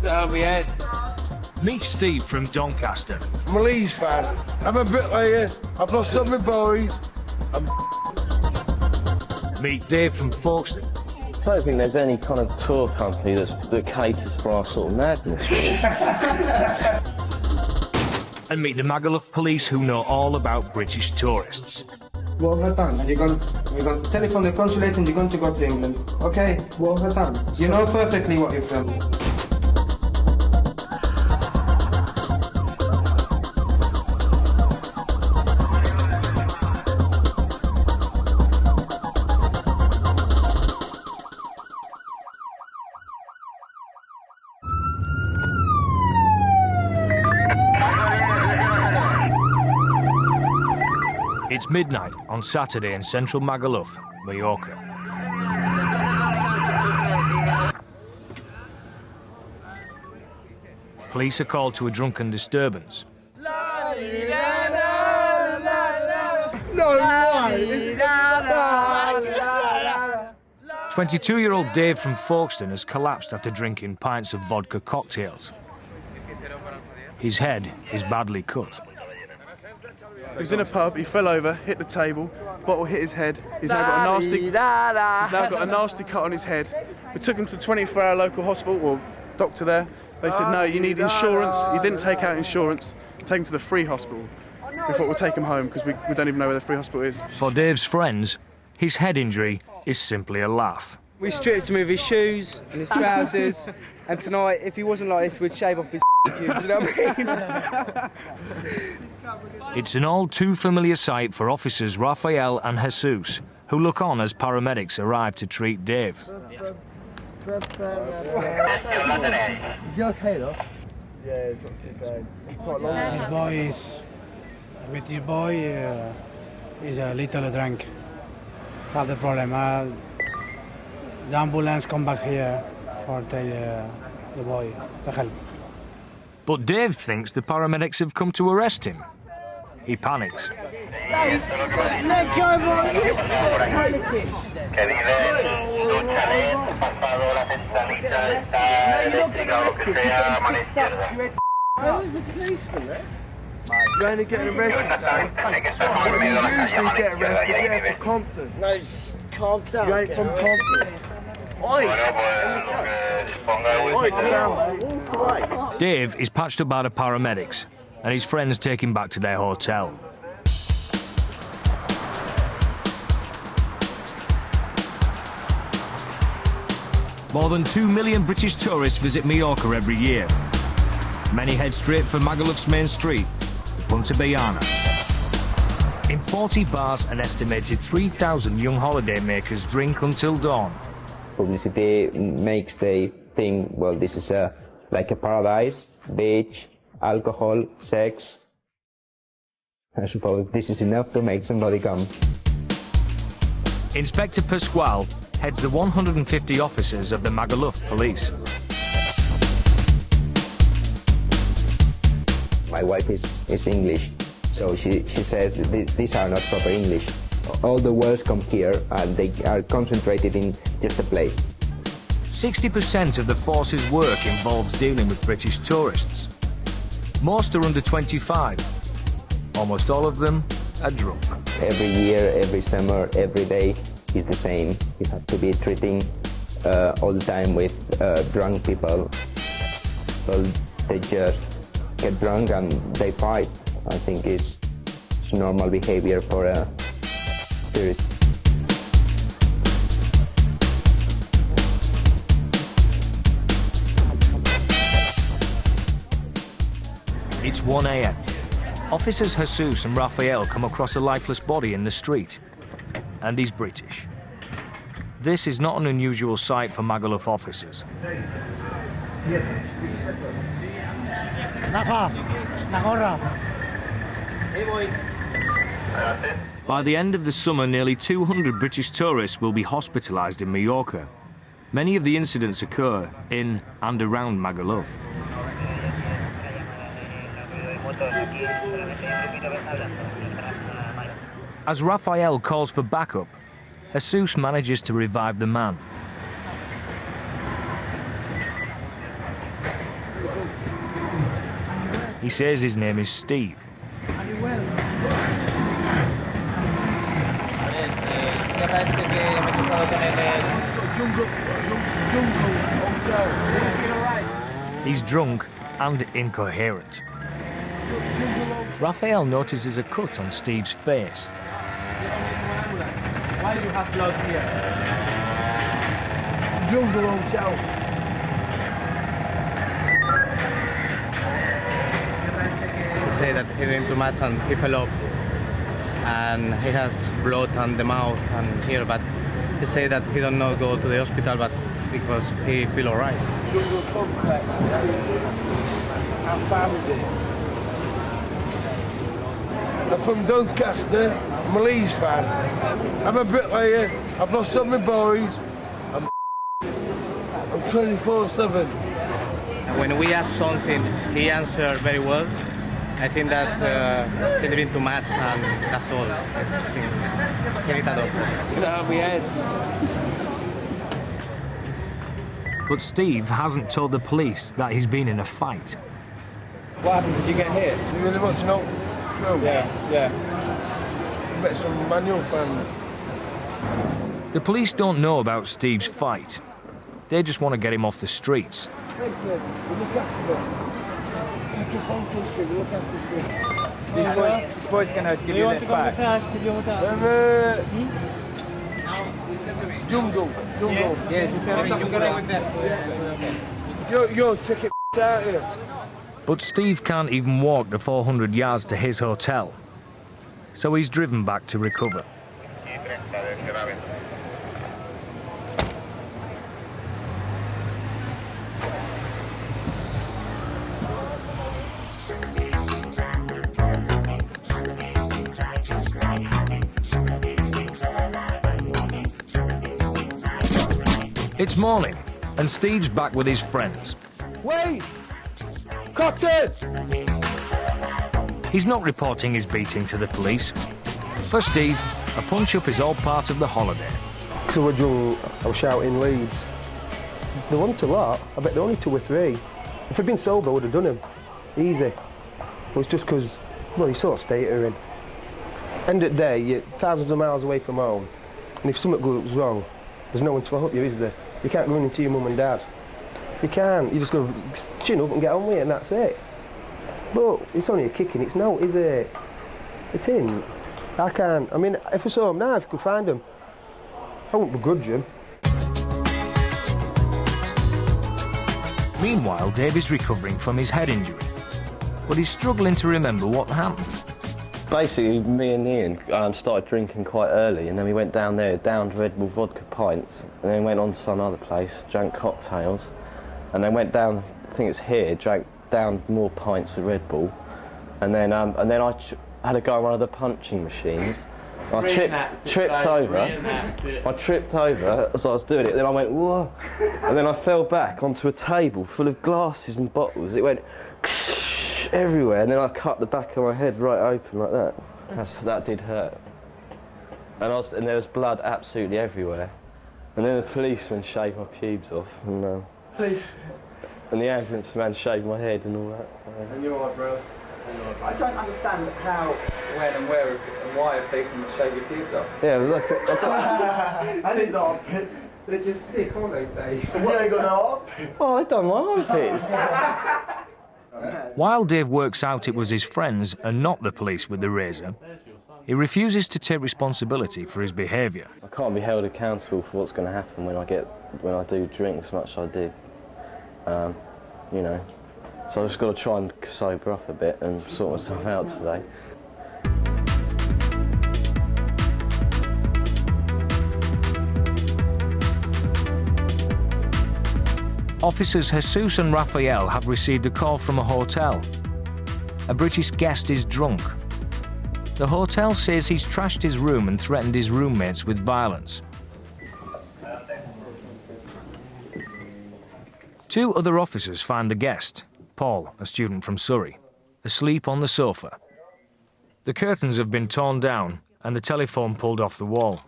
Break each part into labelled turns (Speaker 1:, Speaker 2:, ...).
Speaker 1: Down my head.
Speaker 2: Meet Steve from Doncaster.
Speaker 1: I'm a Leeds fan. I'm a bricklayer. I've lost all my boys.
Speaker 2: Meet Dave from Folkestone.
Speaker 3: I don't think there's any kind of tour company that caters for our sort of madness, really.
Speaker 2: And meet the Magaluf police who know all about British tourists.
Speaker 4: What have I done? You're going to telephone the consulate and you're going to go to England. Okay, what have I done? You know perfectly what you've done.
Speaker 2: It's midnight on Saturday in central Magaluf, Majorca. Police are called to a drunken disturbance.
Speaker 1: No way!
Speaker 2: 22-year-old Dave from Folkestone has collapsed after drinking pints of vodka cocktails. His head is badly cut.
Speaker 5: He was in a pub, he fell over, hit the table, bottle hit his head. He's now got a nasty cut on his head. We took him to the 24-hour local hospital, or doctor there. They said, no, you need insurance. He didn't take out insurance. Take him to the free hospital. We thought we'll take him home because we don't even know where the free hospital is.
Speaker 2: For Dave's friends, his head injury is simply a laugh.
Speaker 6: We stripped him of his shoes and his trousers, and tonight, if he wasn't like this, we'd shave off his pubes, you know what I mean?
Speaker 2: It's an all too familiar sight for officers Raphael and Jesus, who look on as paramedics arrive to treat Dave.
Speaker 4: Is he okay though? Yeah, it's not too bad.
Speaker 7: This boy is, with this boy, is a little drunk. That's the problem. The ambulance come back here for the boy to help.
Speaker 2: But Dave thinks the paramedics have come to arrest him. He panics.
Speaker 4: Dave, just let go of my wrist. Panicking. No, you're not getting arrested. You're getting fixed up. Where was the policeman, eh? You're only getting arrested, you usually get arrested here for Compton. No, just calm down. You ain't from Compton. Oi!
Speaker 2: Dave is patched up by the paramedics, and his friends take him back to their hotel. More than 2 million British tourists visit Majorca every year. Many head straight for Magaluf's main street, Punta Bayana. In 40 bars, an estimated 3,000 young holidaymakers drink until dawn.
Speaker 8: Publicity makes they think, well, this is like a paradise, beach, alcohol, sex. I suppose this is enough to make somebody come.
Speaker 2: Inspector Pasquale heads the 150 officers of the Magaluf police.
Speaker 8: My wife is English, so she says these are not proper English. All the words come here and they are concentrated in just a place.
Speaker 2: 60% of the force's work involves dealing with British tourists. Most are under 25. Almost all of them are drunk.
Speaker 8: Every year, every summer, every day is the same. You have to be treating all the time with drunk people. So they just get drunk and they fight. I think it's normal behavior for a tourist.
Speaker 2: It's 1 a.m. Officers Jesus and Raphael come across a lifeless body in the street. And he's British. This is not an unusual sight for Magaluf officers. By the end of the summer, nearly 200 British tourists will be hospitalised in Majorca. Many of the incidents occur in and around Magaluf. As Raphael calls for backup, Jesus manages to revive the man. says his name is Steve. He's drunk and incoherent. Raphael notices a cut on Steve's face.
Speaker 6: Why do you have blood here?
Speaker 1: Jungle Hotel.
Speaker 9: Say that he went to match and he fell off, and he has blood on the mouth and here, but he say that he don't know go to the hospital, but because he feel alright.
Speaker 1: Jungle Complex. How far is it? I'm from Doncaster. I'm a Leeds fan. I'm a bricklayer. I've lost all my boys. I'm 24/7.
Speaker 9: When we ask something, he answered very well. I think that he didn't too much, and that's all. I think he need a doctor.
Speaker 1: Get out of my head.
Speaker 2: But Steve hasn't told the police that he's been in a fight.
Speaker 6: What happened? Did you get hit?
Speaker 1: You really want to know? True.
Speaker 6: Yeah.
Speaker 1: I met some manual fans.
Speaker 2: The police don't know about Steve's fight. They just want to get him off the streets.
Speaker 1: Listen, we look after them. You keep on talking, we look after them.
Speaker 6: This boy's going to give you this back.
Speaker 1: Jungle.
Speaker 6: Yeah,
Speaker 1: Your ticket out here.
Speaker 2: But Steve can't even walk the 400 yards to his hotel. So he's driven back to recover. It's morning, and Steve's back with his friends.
Speaker 1: Wait! Cotton!
Speaker 2: He's not reporting his beating to the police. For Steve, a punch-up is all part of the holiday.
Speaker 10: Because I was drunk, I was shouting Leeds. They weren't a lot. I bet they're only 2 or 3. If I'd been sober, I would have done them. Easy. It was just because, well, you sort of state her in. End of the day, you're thousands of miles away from home. And if something goes wrong, there's no one to help you, is there? You can't go into your mum and dad. You can't. You just got to chin up and get on with it, and that's it. But it's only a kicking. It's no, is it? It ain't. I can't. I mean, if I saw him now, if I could find him, I wouldn't begrudge him.
Speaker 2: Meanwhile, Dave is recovering from his head injury, but he's struggling to remember what happened.
Speaker 3: Basically, me and Ian started drinking quite early, and then we went down there, downed Red Bull vodka pints, and then went on to some other place, drank cocktails, and then went down, I think it's here, drank down more pints of Red Bull, and then I had to go on one of the punching machines. I tripped over. I tripped over as I was doing it. Then I went whoa, and then I fell back onto a table full of glasses and bottles. It went everywhere, and then I cut the back of my head right open like that. That did hurt. And there was blood absolutely everywhere. And then the policeman shaved my pubes off, and the ambulance man shaved my head and all that.
Speaker 6: And you're alright, bro? I don't understand how, when and where and why a policeman would shave your pubes off.
Speaker 3: Yeah, look.
Speaker 6: And his armpits. They're just sick, aren't they, Dave?
Speaker 3: You ain't got no armpits. Oh, I done my armpits.
Speaker 2: While Dave works out it was his friends and not the police with the razor, he refuses to take responsibility for his behaviour.
Speaker 3: I can't be held accountable for what's going to happen when I do drink as much as I did. You know, so I've just got to try and sober up a bit and sort myself out today.
Speaker 2: Officers Jesus and Raphael have received a call from a hotel. A British guest is drunk. The hotel says he's trashed his room and threatened his roommates with violence. 2 other officers find the guest, Paul, a student from Surrey, asleep on the sofa. The curtains have been torn down and the telephone pulled off the wall.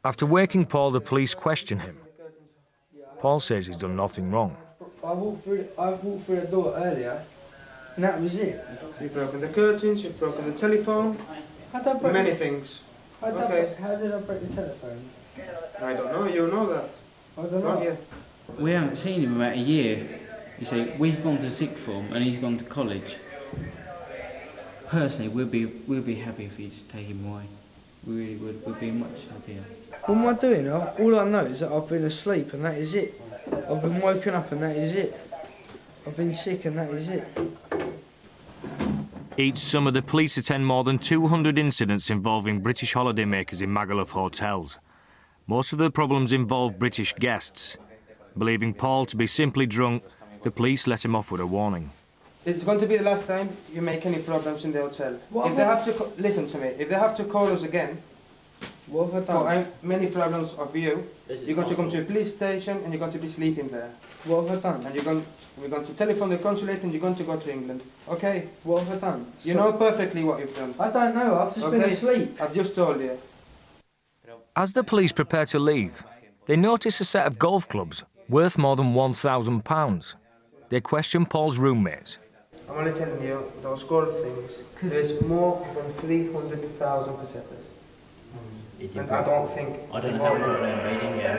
Speaker 2: After waking Paul, the police question him. Paul says he's done nothing wrong.
Speaker 6: I walked through the door earlier, and that was it. You've broken the curtains, you've broken the telephone, many things. How did I break the telephone? I don't know, you know that. I don't know. Yeah.
Speaker 11: We haven't seen him in about a year. You see, we've gone to sixth form and he's gone to college. Personally, we'll be happy if you just take him away. We really would. We'd be much happier.
Speaker 6: What am I doing? All I know is that I've been asleep and that is it. I've been woken up and that is it. I've been sick and that is it.
Speaker 2: Each summer, the police attend more than 200 incidents involving British holidaymakers in Magaluf hotels. Most of the problems involve British guests. Believing Paul to be simply drunk, the police let him off with a warning.
Speaker 6: It's going to be the last time you make any problems in the hotel. If they have to listen to me, if they have to call us again, for many problems of you, you're going to come to a police station and you're going to be sleeping there. What have I done? And we're going to telephone the consulate and you're going to go to England. Okay? What have I done? You know perfectly what you've done. I don't know, I've just been asleep. I've just told you.
Speaker 2: As the police prepare to leave, they notice a set of golf clubs worth more than £1,000. They question Paul's roommates.
Speaker 6: I'm only telling you, those golf things, there's more than 300,000 pesetas. And I don't think...
Speaker 11: I don't know how long they're raising here.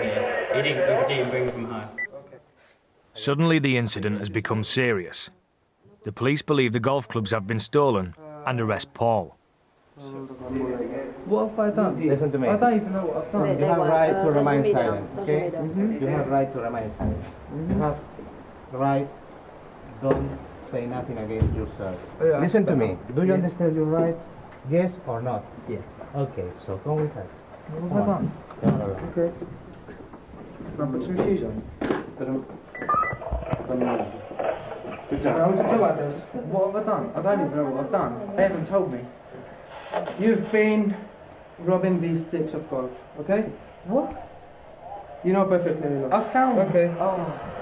Speaker 11: He didn't bring them from home.
Speaker 6: Okay.
Speaker 2: Suddenly the incident has become serious. The police believe the golf clubs have been stolen and arrest Paul.
Speaker 6: What have I done?
Speaker 9: Listen to me.
Speaker 6: I don't even know what I've done.
Speaker 9: You have right to remain silent, okay? You have right to remain silent. You have right, don't say nothing against yourself. Listen to me. Do you understand your rights? Yes or not? Yeah. Okay, so come with us.
Speaker 6: What have I done? Okay. Can I put some shoes on? Good job. What have I done? I don't even know what I've done. They haven't told me. You've been robbing these tips of golf, okay? What? You know perfectly well. I found... Okay. Oh.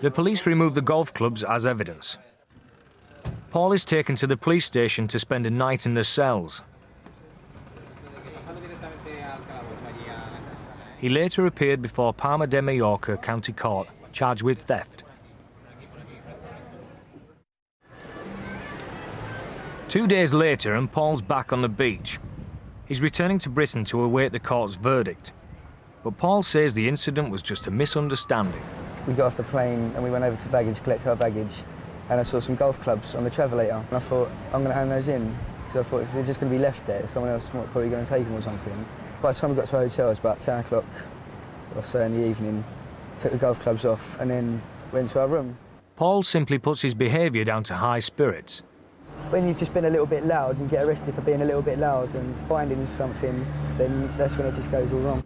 Speaker 2: The police remove the golf clubs as evidence. Paul is taken to the police station to spend a night in the cells. He later appeared before Palma de Majorca County Court, charged with theft. 2 days later, and Paul's back on the beach. He's returning to Britain to await the court's verdict. But Paul says the incident was just a misunderstanding.
Speaker 12: We got off the plane and we went over to baggage, collect our baggage, and I saw some golf clubs on the travelator. And I thought, I'm going to hand those in, because I thought if they're just going to be left there, someone else might probably going to take them or something. By the time we got to our hotel, it was about 10 o'clock or so in the evening. Took the golf clubs off and then went to our room.
Speaker 2: Paul simply puts his behaviour down to high spirits.
Speaker 12: When you've just been a little bit loud and get arrested for being a little bit loud and finding something, then that's when it just goes all wrong.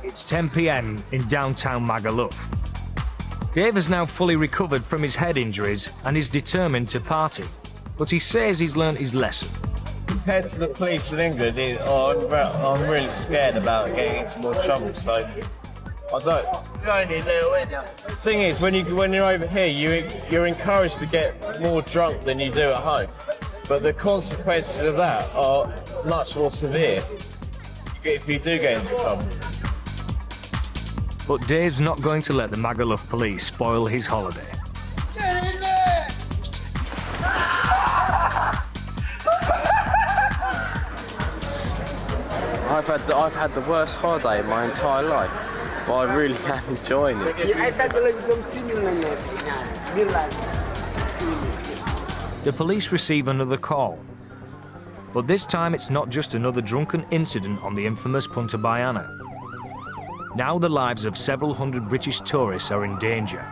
Speaker 2: It's 10 p.m. in downtown Magaluf. Dave has now fully recovered from his head injuries and is determined to party. But he says he's learnt his lesson.
Speaker 13: Compared to the police in England, I'm really scared about getting into more trouble, so I don't. You're only little, ain't you? The thing is, when you're over here, you're encouraged to get more drunk than you do at home. But the consequences of that are much more severe if you do get into trouble.
Speaker 2: But Dave's not going to let the Magaluf police spoil his holiday.
Speaker 1: Get in there!
Speaker 3: I've had the worst holiday in my entire life, but I really am enjoying it.
Speaker 2: The police receive another call. But this time it's not just another drunken incident on the infamous Punta Bayana. Now the lives of several hundred British tourists are in danger.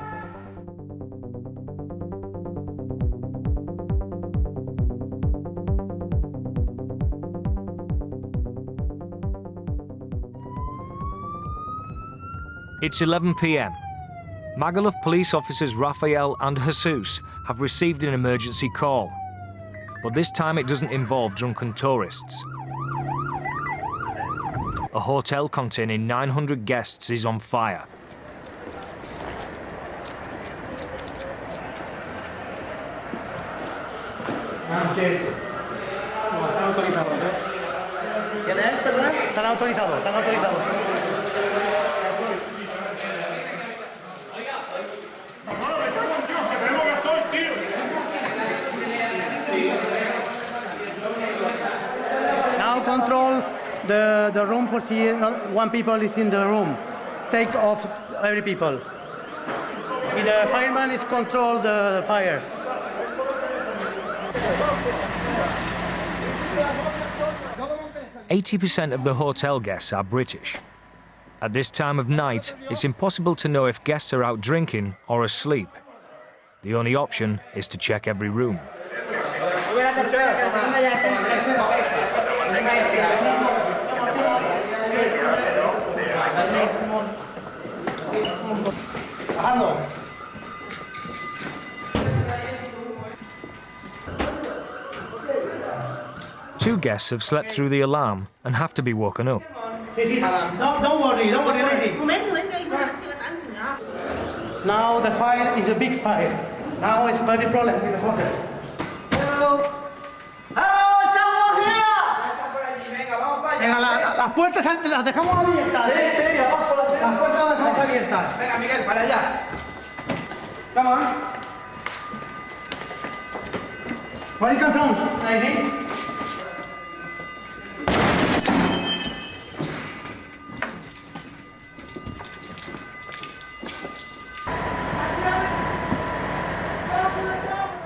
Speaker 2: It's 11 p.m. Magaluf police officers Rafael and Jesus have received an emergency call. But this time it doesn't involve drunken tourists. A hotel containing 900 guests is on fire.
Speaker 6: Están autorizados, ¿eh? ¿Quién es, perdón? Están autorizados, están autorizados. Now control the room for see one people is in the room. Take off every people. The fireman is control the fire.
Speaker 2: 80% of the hotel guests are British. At this time of night, it's impossible to know if guests are out drinking or asleep. The only option is to check every room. Two guests have slept through the alarm and have to be woken up.
Speaker 6: Don't worry, lady. Now the fire is a big fire. Now it's very problem with the hotel. Hello. Hello, someone here. Venga, las puertas las dejamos abiertas. Sí, abajo las puertas las dejamos abiertas. Venga, Miguel, para allá. Vamos. Where you come from, lady?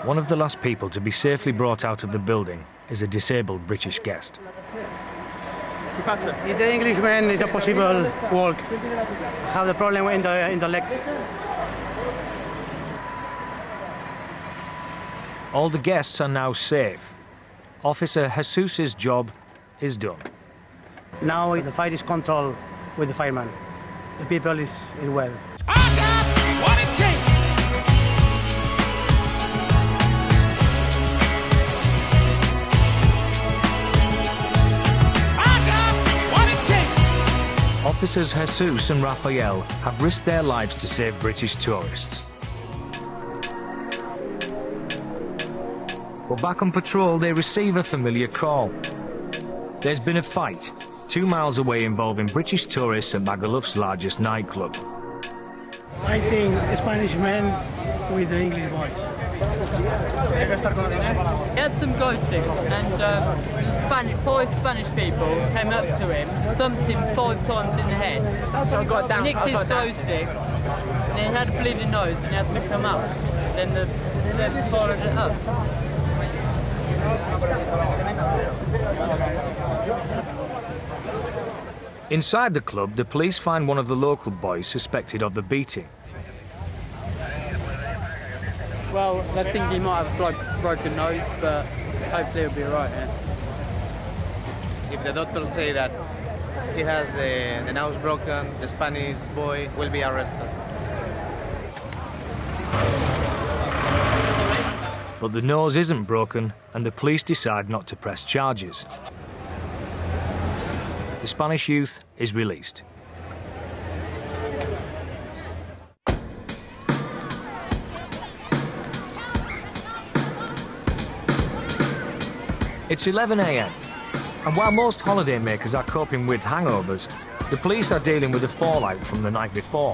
Speaker 2: One of the last people to be safely brought out of the building is a disabled British guest.
Speaker 6: If the Englishman is a possible walk, have the problem in the leg.
Speaker 2: All the guests are now safe. Officer Jesus's job is done.
Speaker 6: Now the fire is controlled with the fireman. The people is well.
Speaker 2: Officers Jesus and Raphael have risked their lives to save British tourists. But back on patrol, they receive a familiar call. There's been a fight 2 miles away involving British tourists at Magaluf's largest nightclub.
Speaker 7: Fighting Spanish men with the English boys.
Speaker 14: He had some glow sticks and five Spanish people came up to him, thumped him 5 times in the head. So I got down. He nicked his glow sticks and he had a bleeding nose and he had to come up. Then they followed it up.
Speaker 2: Inside the club, the police find one of the local boys suspected of the beating.
Speaker 14: Well, they think he might have a broken nose, but hopefully he'll be alright. Yeah.
Speaker 9: If the doctors say that he has the nose broken, the Spanish boy will be arrested.
Speaker 2: But the nose isn't broken, and the police decide not to press charges. The Spanish youth is released. It's 11 a.m, and while most holidaymakers are coping with hangovers, the police are dealing with the fallout from the night before.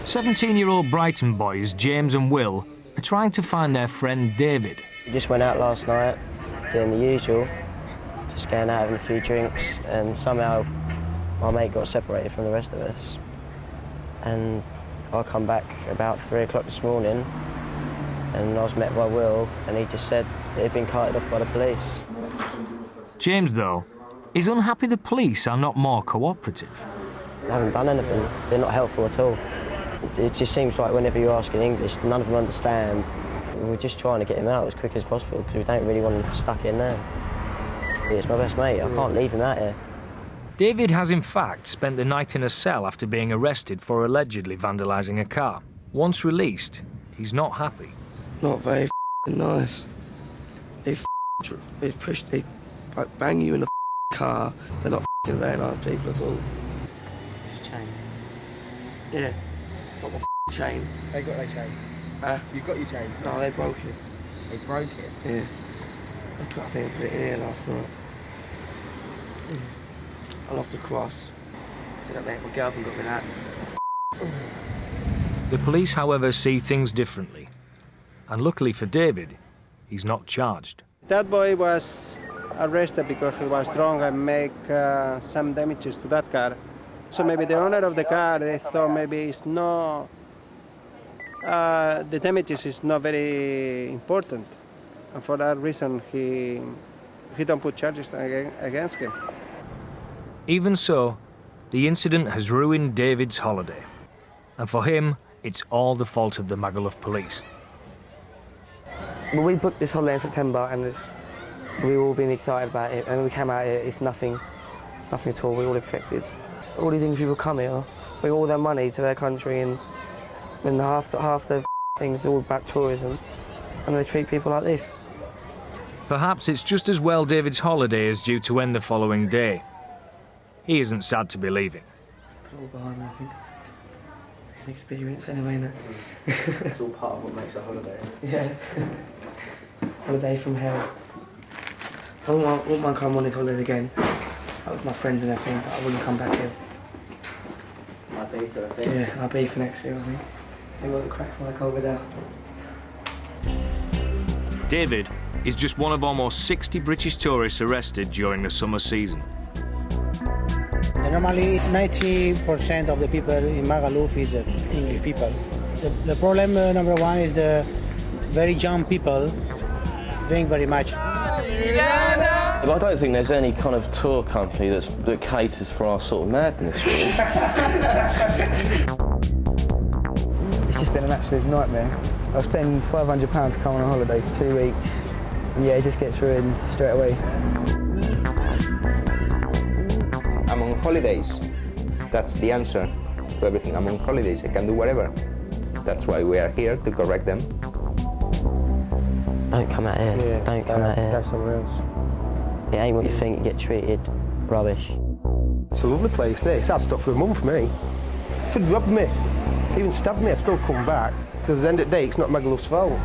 Speaker 2: 17-year-old Brighton boys James and Will are trying to find their friend David.
Speaker 15: We just went out last night, doing the usual, just going out having a few drinks, and somehow my mate got separated from the rest of us. And I come back about 3 o'clock this morning, and I was met by Will, and he just said that he'd been carted off by the police.
Speaker 2: James, though, is unhappy the police are not more cooperative.
Speaker 15: They haven't done anything. They're not helpful at all. It just seems like whenever you ask in English, none of them understand. We're just trying to get him out as quick as possible because we don't really want him stuck in there. It's my best mate. I can't leave him out here.
Speaker 2: David has in fact spent the night in a cell after being arrested for allegedly vandalising a car. Once released, he's not happy.
Speaker 16: Not very nice. They bang you in a car. They're not very nice people at all.
Speaker 15: Chain.
Speaker 16: Yeah. Not a chain.
Speaker 6: They got their chain.
Speaker 16: You got your chain?
Speaker 10: No, they broke it.
Speaker 16: They broke it?
Speaker 10: Yeah. I think I put it in here last night. Yeah. I lost the cross. So that mate, my girlfriend got me that.
Speaker 2: The police, however, see things differently. And luckily for David, he's not charged.
Speaker 17: That boy was arrested because he was drunk and make some damages to that car. So maybe the owner of the car, they thought maybe it's not, the damages is not very important. And for that reason, he don't put charges against him.
Speaker 2: Even so, the incident has ruined David's holiday. And for him, it's all the fault of the Magaluf police.
Speaker 10: Well, we booked this holiday in September and we've all been excited about it, and when we came out here, it's nothing at all we all expected. All these English people come here with all their money to their country, and half the things are all about tourism, and they treat people like this.
Speaker 2: Perhaps it's just as well David's holiday is due to end the following day. He isn't sad to be leaving.
Speaker 10: It's all behind me, I think. It's an experience anyway, isn't it?
Speaker 16: It's all part of what makes a holiday.
Speaker 10: Yeah. Holiday from hell. I wouldn't mind coming on this holiday again. Out with my friends and everything, but I wouldn't come back here.
Speaker 16: Ibiza, I think.
Speaker 10: Yeah, Ibiza next year, I think. See what the crack's like over there.
Speaker 2: David is just one of almost 60 British tourists arrested during the summer season.
Speaker 7: Normally, 90% of the people in Magaluf is English people. The problem, number one, is the very young people drink very much.
Speaker 3: I don't think there's any kind of tour company that caters for our sort of madness, really.
Speaker 12: It's just been an absolute nightmare. I spend £500 to come on a holiday for 2 weeks, and yeah, it just gets ruined straight away.
Speaker 8: I'm on holidays. That's the answer to everything. I'm on holidays. I can do whatever. That's why we are here, to correct them.
Speaker 15: Don't come out here.
Speaker 12: Yeah,
Speaker 15: don't come out here.
Speaker 12: Go somewhere else.
Speaker 15: It ain't what you think. You get treated rubbish.
Speaker 10: It's a lovely place, eh? It's had stuff for a month for me. If it robbed me, even stabbed me, I'd still come back. Because at the end of the day, it's not Magaluf's fault.